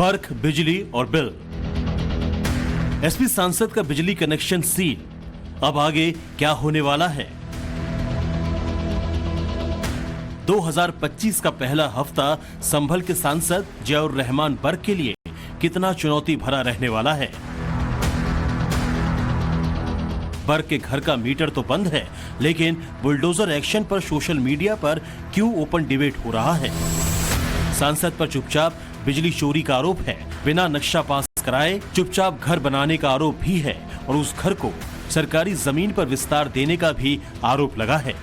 बर्क, बिजली और bill. SP सांसद का बिजली कनेक्शन सील। अब आगे क्या होने वाला है? 2025 का पहला हफ्ता संभल के सांसद जियाउर रहमान बर्क के लिए कितना चुनौती भरा रहने वाला है? बर्क के घर का मीटर तो बंद है, लेकिन बुलडोजर एक्शन पर सोशल मीडिया पर क्यों ओपन डिबेट हो रहा है? सांसद पर चुपचाप बिजली चोरी का आरोप है, बिना नक्शा पास कराए चुपचाप घर बनाने का आरोप भी है और उस घर को सरकारी जमीन पर विस्तार देने का भी आरोप लगा है।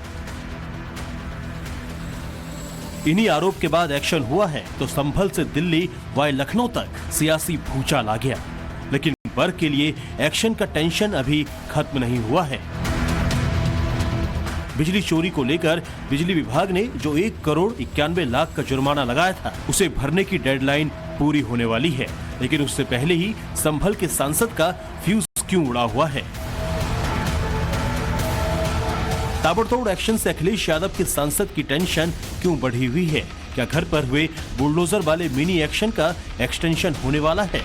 इन्हीं आरोप के बाद एक्शन हुआ है तो संभल से दिल्ली व लखनऊ तक सियासी भूचाल आ गया। लेकिन बर्क के लिए एक्शन का टेंशन अभी खत्म नहीं हुआ है। बिजली चोरी को लेकर बिजली विभाग ने जो 1,91,00,000 का जुर्माना लगाया था, उसे भरने की डेडलाइन पूरी होने वाली है। लेकिन उससे पहले ही संभल के सांसद का फ्यूज क्यों उड़ा हुआ है? ताबड़तोड़ एक्शन से अखिलेश यादव के सांसद की टेंशन क्यों बढ़ी हुई है? क्या घर पर हुए बुलडोजर वाले मिनी एक्शन का एक्सटेंशन होने वाला है?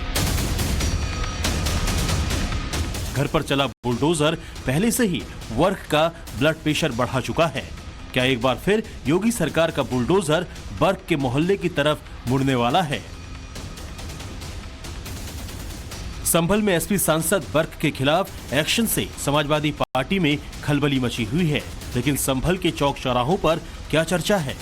घर पर चला बुलडोजर पहले से ही वर्क का ब्लड प्रेशर बढ़ा चुका है। क्या एक बार फिर योगी सरकार का बुलडोजर बर्क के मोहल्ले की तरफ मुड़ने वाला है? संभल में एसपी सांसद बर्क के खिलाफ एक्शन से समाजवादी पार्टी में खलबली मची हुई है। लेकिन संभल के चौक चौराहों पर क्या चर्चा है?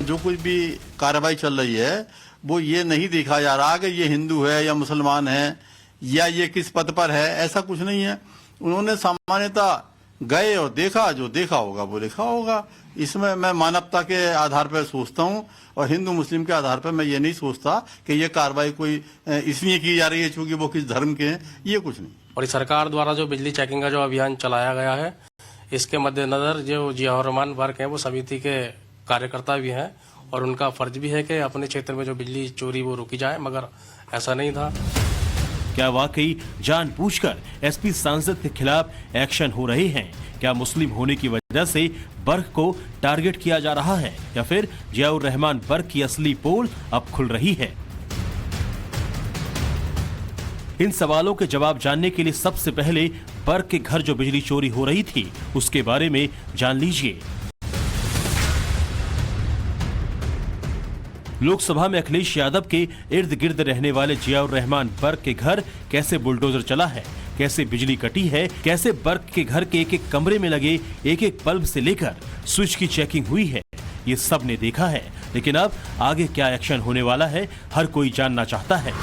जो कुछ भी कार्रवाई चल रही है वो ये नहीं देखा जा रहा कि ये हिंदू है या मुसलमान है या ये किस पद पर है, ऐसा कुछ नहीं है। उन्होंने सामान्यतः गए और देखा, जो देखा होगा वो लिखा होगा। इसमें मैं मानवता के आधार पर सोचता हूँ और हिंदू मुस्लिम के आधार पर मैं ये नहीं सोचता कि ये कार्रवाई कोई इसलिए की जा रही है चूंकि वो किस धर्म के हैं, ये कुछ नहीं। और सरकार द्वारा जो बिजली चेकिंग का जो अभियान चलाया गया है, इसके मद्देनजर जो जियाउर रहमान बर्क है वो समिति के कार्यकर्ता भी हैं और उनका फर्ज भी है कि अपने क्षेत्र में जो बिजली चोरी वो रोकी जाए, मगर ऐसा नहीं था। क्या वाकई जानबूझकर एसपी सांसद के खिलाफ एक्शन हो रहे हैं? क्या मुस्लिम होने की वजह से बर्क को टारगेट किया जा रहा है या फिर जियाउर रहमान बर्क की असली पोल अब खुल रही है? इन सवालों के जवाब जानने के लिए सबसे पहले बर्क के घर जो बिजली चोरी हो रही थी उसके बारे में जान लीजिए। लोकसभा में अखिलेश यादव के इर्द गिर्द रहने वाले जियाउर रहमान बर्क के घर कैसे बुलडोजर चला है, कैसे बिजली कटी है, कैसे बर्क के घर के एक एक कमरे में लगे एक एक बल्ब से लेकर स्विच की चेकिंग हुई है, ये सब ने देखा है। लेकिन अब आगे क्या एक्शन होने वाला है, हर कोई जानना चाहता है।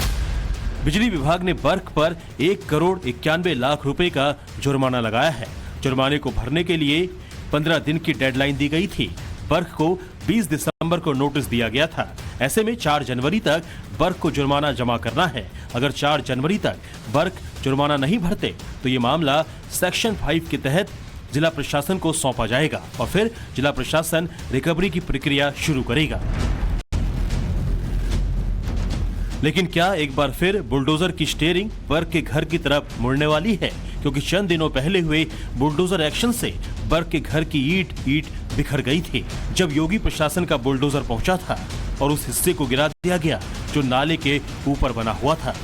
बिजली विभाग ने बर्क पर 1,91,00,000 रुपए का जुर्माना लगाया है। जुर्माने को भरने के लिए 15 दिन की डेडलाइन दी गई थी। बर्क को 20 दिसंबर को नोटिस दिया गया था। ऐसे में 4 जनवरी तक बर्क को जुर्माना जमा करना है। अगर 4 जनवरी तक बर्क जुर्माना नहीं भरते तो ये मामला सेक्शन 5 के तहत जिला प्रशासन को सौंपा जाएगा और फिर जिला प्रशासन रिकवरी की प्रक्रिया शुरू करेगा। लेकिन क्या एक बार फिर बुलडोजर की स्टीयरिंग बर्क के घर की तरफ मुड़ने वाली है? क्योंकि चंद दिनों पहले हुए बुलडोजर एक्शन से बर्क के घर की ईंट बिखर गई थी। जब योगी प्रशासन का बुलडोजर पहुंचा था और उस हिस्से को गिरा दिया गया जो नाले के ऊपर बना हुआ था।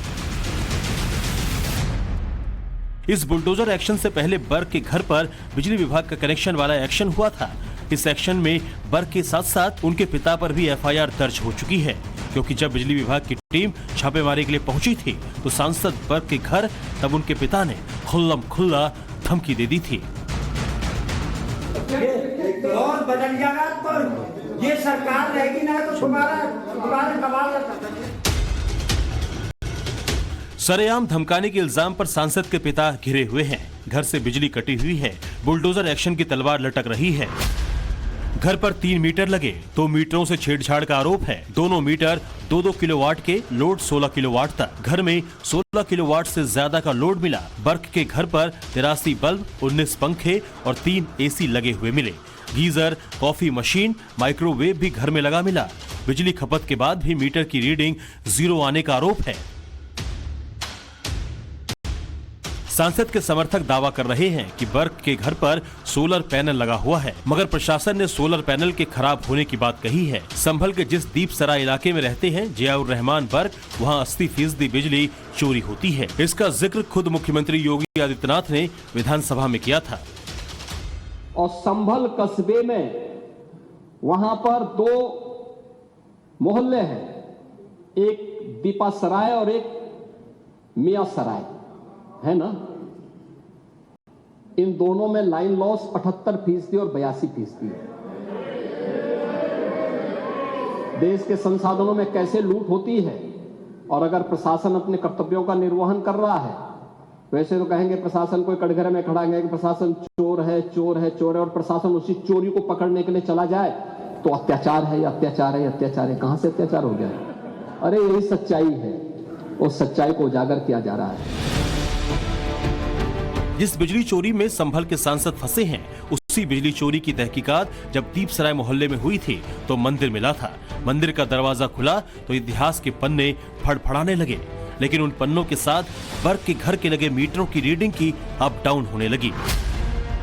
इस बुलडोजर एक्शन से पहले बर्क के घर पर बिजली विभाग का कनेक्शन वाला एक्शन हुआ था। इस एक्शन में बर्क के साथ साथ उनके पिता पर भी एफआईआर दर्ज हो चुकी है, क्योंकि जब बिजली विभाग की टीम छापेमारी के लिए पहुंची थी तो सांसद बर्क के घर तब उनके पिता ने खुल्लम खुल्ला धमकी दे दी थी। और बदल जाएगा तो ये सरकार रहेगी ना तो तुम्हारा कमाल। सरेआम धमकाने के इल्जाम पर सांसद के पिता घिरे हुए हैं। घर से बिजली कटी हुई है, बुलडोजर एक्शन की तलवार लटक रही है। घर पर 3 मीटर लगे, 2 मीटरों से छेड़छाड़ का आरोप है। दोनों मीटर 2-2 किलोवाट के, लोड 16 किलोवाट तक। घर में 16 किलोवाट से ज्यादा का लोड मिला। बर्क के घर पर 83 बल्ब, 19 पंखे और 3 एसी लगे हुए मिले। गीजर, कॉफी मशीन, माइक्रोवेव भी घर में लगा मिला। बिजली खपत के बाद भी मीटर की रीडिंग 0 आने का आरोप है। सांसद के समर्थक दावा कर रहे हैं कि बर्क के घर पर सोलर पैनल लगा हुआ है, मगर प्रशासन ने सोलर पैनल के खराब होने की बात कही है। संभल के जिस दीपसराय इलाके में रहते हैं जियाउर रहमान बर्क, वहां 80% बिजली चोरी होती है। इसका जिक्र खुद मुख्यमंत्री योगी आदित्यनाथ ने विधानसभा में किया था। और संभल कस्बे में वहां पर 2 मोहल्ले हैं, एक दीपा सराय और एक मियां सराय है ना। इन दोनों में लाइन लॉस 78% और 82% है। देश के संसाधनों में कैसे लूट होती है, और अगर प्रशासन अपने कर्तव्यों का निर्वहन कर रहा है, वैसे तो कहेंगे प्रशासन कोई कटघरे में खड़ा है कि प्रशासन चोर है, चोर है, चोर है, और प्रशासन उसी चोरी को पकड़ने के लिए चला जाए तो अत्याचार है, अत्याचार है, अत्याचार है। कहां से अत्याचार हो गया? अरे यही सच्चाई है, उस सच्चाई को उजागर किया जा रहा है। जिस बिजली चोरी में संभल के सांसद फंसे हैं, उसी बिजली चोरी की तहकीकात जब दीपसराय मोहल्ले में हुई थी तो मंदिर मिला था। मंदिर का दरवाजा खुला तो इतिहास के पन्ने फड़फड़ाने लगे, लेकिन उन पन्नों के साथ बर्क के घर के लगे मीटरों की रीडिंग की अप डाउन होने लगी।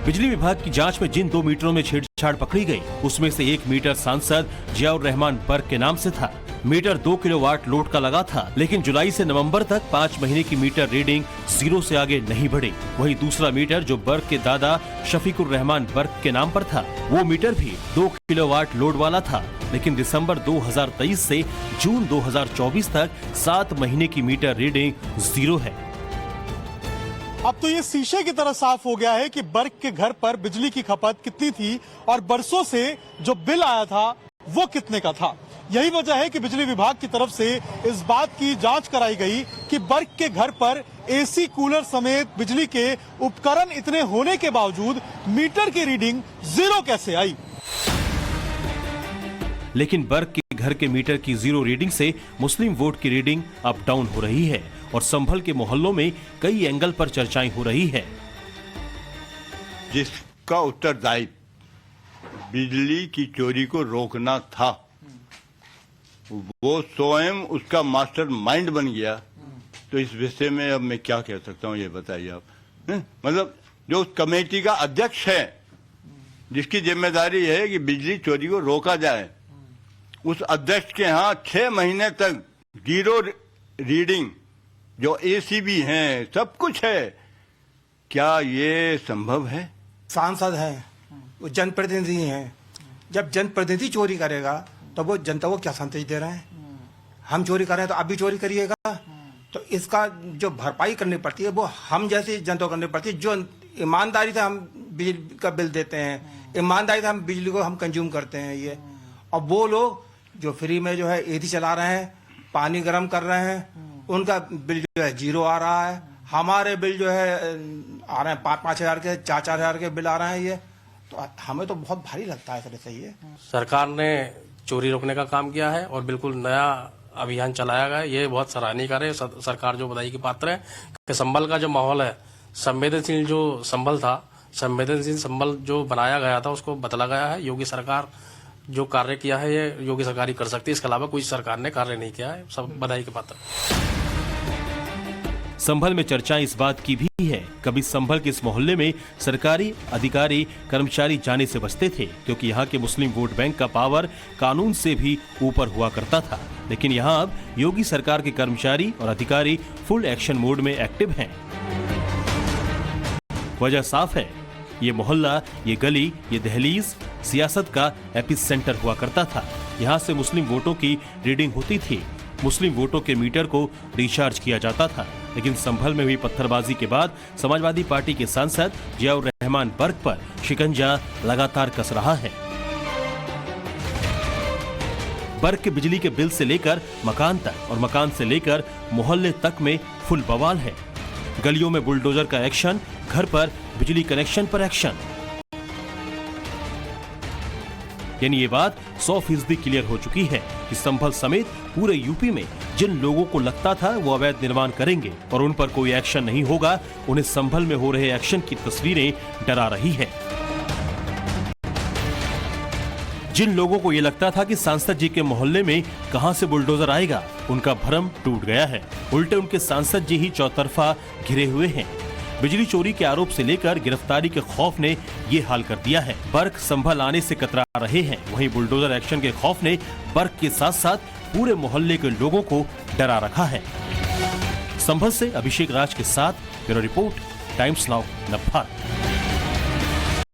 बिजली विभाग की जांच में जिन 2 मीटरों में छेड़छाड़ पकड़ी गई, उसमें से 1 मीटर सांसद जियाउर रहमान बर्क के नाम से था। मीटर 2 किलोवाट लोड का लगा था, लेकिन जुलाई से नवंबर तक 5 महीने की मीटर रीडिंग 0 से आगे नहीं बढ़ी। वहीं दूसरा मीटर जो बर्क के दादा शफीकुर रहमान बर्क के नाम पर था, वो मीटर भी 2 किलोवाट लोड वाला था, लेकिन दिसंबर 2023 से जून 2024 तक 7 महीने की मीटर रीडिंग 0 है। अब तो ये शीशे की तरह साफ हो गया है कि बर्क के घर पर बिजली की खपत कितनी थी और बरसों से जो बिल आया था वो कितने का था। यही वजह है कि बिजली विभाग की तरफ से इस बात की जांच कराई गई कि बर्क के घर पर एसी, कूलर समेत बिजली के उपकरण इतने होने के बावजूद मीटर की रीडिंग 0 कैसे आई। लेकिन बर्क के घर के मीटर की 0 रीडिंग से मुस्लिम वोट की रीडिंग अप डाउन हो रही है और संभल के मोहल्लों में कई एंगल पर चर्चाएं हो रही है। जिसका उत्तरदायित्व बिजली की चोरी को रोकना था, वो स्वयं उसका मास्टर माइंड बन गया, तो इस विषय में अब मैं क्या कह सकता हूँ, ये बताइए आप। मतलब जो कमेटी का अध्यक्ष है, जिसकी जिम्मेदारी है कि बिजली चोरी को रोका जाए, उस अध्यक्ष के यहाँ 6 महीने तक 0 रीडिंग, जो एसीबी हैं, सब कुछ है। क्या ये संभव है? सांसद है, वो जनप्रतिनिधि हैं। जब जनप्रतिनिधि चोरी करेगा तो वो जनता को क्या संदेश दे रहे हैं? हम चोरी कर रहे हैं तो आप भी चोरी करिएगा। तो इसका जो भरपाई करनी पड़ती है वो हम जैसी जनता को करनी पड़ती है, जो ईमानदारी से हम बिजली का बिल देते हैं, ईमानदारी से हम बिजली को हम कंज्यूम करते हैं। ये और वो लोग जो फ्री में जो है एसी चला रहे हैं, पानी गर्म कर रहे हैं, उनका बिल जो है 0 आ रहा है। हमारे बिल जो है आ रहे हैं 5-5 हजार के, 4-4 हजार के बिल आ रहे हैं। ये तो हमें तो बहुत भारी लगता है। तरह से ये सरकार ने चोरी रोकने का काम किया है और बिल्कुल नया अभियान चलाया गया है। ये बहुत सराहनीय कार्य है। सरकार जो बधाई की पात्र है कि संभल का जो माहौल है, संवेदनशील जो संभल था, संवेदनशील संभल जो बनाया गया था, उसको बदला गया है। योगी सरकार जो कार्य किया है, ये योगी सरकार ही कर सकती है। इसके अलावा कोई सरकार ने कार्य नहीं किया है। सब बधाई के पात्र। संभल में चर्चाएं इस बात की भी है, कभी संभल के इस मोहल्ले में सरकारी अधिकारी कर्मचारी जाने से बचते थे, क्योंकि यहाँ के मुस्लिम वोट बैंक का पावर कानून से भी ऊपर हुआ करता था। लेकिन यहाँ अब योगी सरकार के कर्मचारी और अधिकारी फुल एक्शन मोड में एक्टिव हैं। वजह साफ है, ये मोहल्ला, ये गली, ये दहलीज सियासत का एपिसेंटर हुआ करता था। यहाँ से मुस्लिम वोटों की रीडिंग होती थी, मुस्लिम वोटों के मीटर को रिचार्ज किया जाता था। लेकिन संभल में हुई पत्थरबाजी के बाद समाजवादी पार्टी के सांसद जियाउर रहमान बर्क पर शिकंजा लगातार कस रहा है। बर्क के बिजली के बिल से लेकर मकान तक और मकान से लेकर मोहल्ले तक में फुल बवाल है। गलियों में बुलडोजर का एक्शन, घर पर बिजली कनेक्शन पर एक्शन। यानी ये बात 100% क्लियर हो चुकी है कि संभल समेत पूरे यूपी में जिन लोगों को लगता था वो अवैध निर्माण करेंगे और उन पर कोई एक्शन नहीं होगा, उन्हें संभल में हो रहे एक्शन की तस्वीरें डरा रही है। जिन लोगों को ये लगता था कि सांसद जी के मोहल्ले में कहां से बुलडोजर आएगा, उनका भ्रम टूट गया है। उल्टे उनके सांसद जी ही चौतरफा घिरे हुए हैं। बिजली चोरी के आरोप से लेकर गिरफ्तारी के खौफ ने ये हाल कर दिया है। बर्क संभल आने से कतरा रहे हैं, वहीं बुलडोजर एक्शन के खौफ ने बर्क के साथ साथ पूरे मोहल्ले के लोगों को डरा रखा है। संभल से अभिषेक राज के साथ bureau report, times now Navbharat.